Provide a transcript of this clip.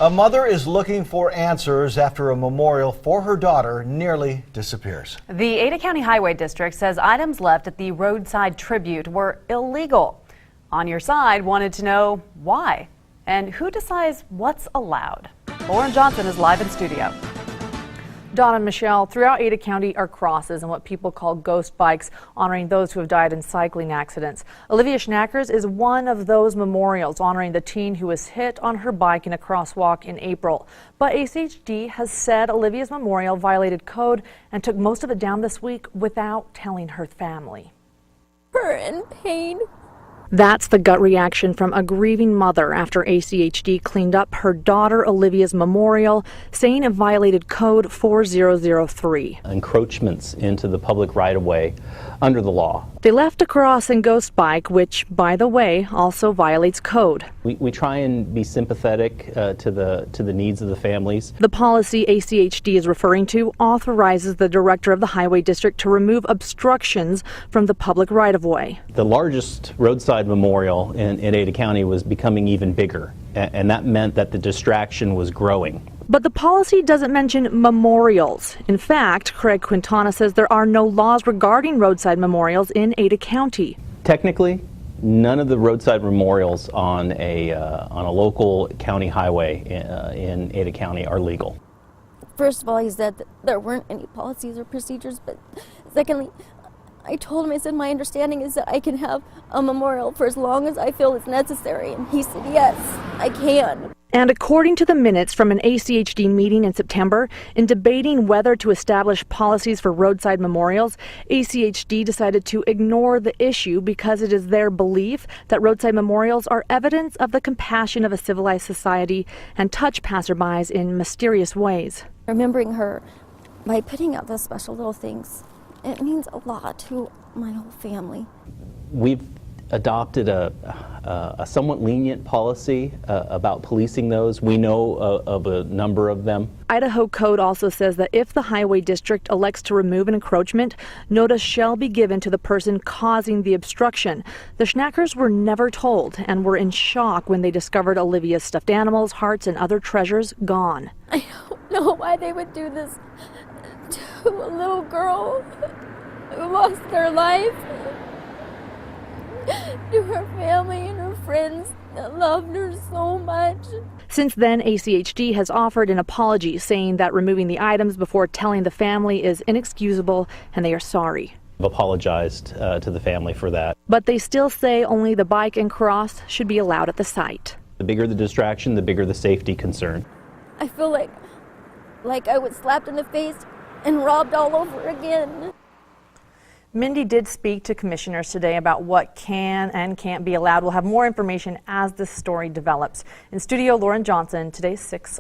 A mother is looking for answers after a memorial for her daughter nearly disappears. The Ada County Highway District says items left at the roadside tribute were illegal. On Your Side wanted to know why and who decides what's allowed. Lauren Johnson is live in studio. Dawn and Michelle, throughout Ada County are crosses and what people call ghost bikes, honoring those who have died in cycling accidents. Olivia Schnackers is one of those memorials honoring the teen who was hit on her bike in a crosswalk in April. But ACHD has said Olivia's memorial violated code and took most of it down this week without telling her family. Hurt and pain. That's the gut reaction from a grieving mother after ACHD cleaned up her daughter Olivia's memorial, saying it violated Code 4003. Encroachments into the public right-of-way under the law. They left a cross and ghost bike, which, by the way, also violates code. We try and be sympathetic to the needs of the families. The policy ACHD is referring to authorizes the director of the highway district to remove obstructions from the public right-of-way. The largest roadside memorial in Ada County was becoming even bigger, and that meant that the distraction was growing. But the policy doesn't mention memorials. In fact, Craig Quintana says there are no laws regarding roadside memorials in Ada County. Technically, none of the roadside memorials on a local county highway in Ada County are legal. First of all, he said that there weren't any policies or procedures, but secondly, I told him, I said, my understanding is that I can have a memorial for as long as I feel it's necessary. And he said, yes, I can. And according to the minutes from an ACHD meeting in September, in debating whether to establish policies for roadside memorials, ACHD decided to ignore the issue because it is their belief that roadside memorials are evidence of the compassion of a civilized society and touch passerbys in mysterious ways. Remembering her by putting out those special little things, it means a lot to my whole family. We've adopted a somewhat lenient policy about policing those. We know of a number of them. Idaho code also says that if the highway district elects to remove an encroachment, notice shall be given to the person causing the obstruction. The Schnackers were never told and were in shock when they discovered Olivia's stuffed animals, hearts, and other treasures gone. I don't know why they would do this to a little girl who lost their life, to her family and her friends that loved her so much. Since then, ACHD has offered an apology, saying that removing the items before telling the family is inexcusable and they are sorry. I've apologized to the family for that. But they still say only the bike and cross should be allowed at the site. The bigger the distraction, the bigger the safety concern. I feel like I was slapped in the face and robbed all over again. Mindy did speak to commissioners today about what can and can't be allowed. We'll have more information as this story develops. In studio, Lauren Johnson, today's 6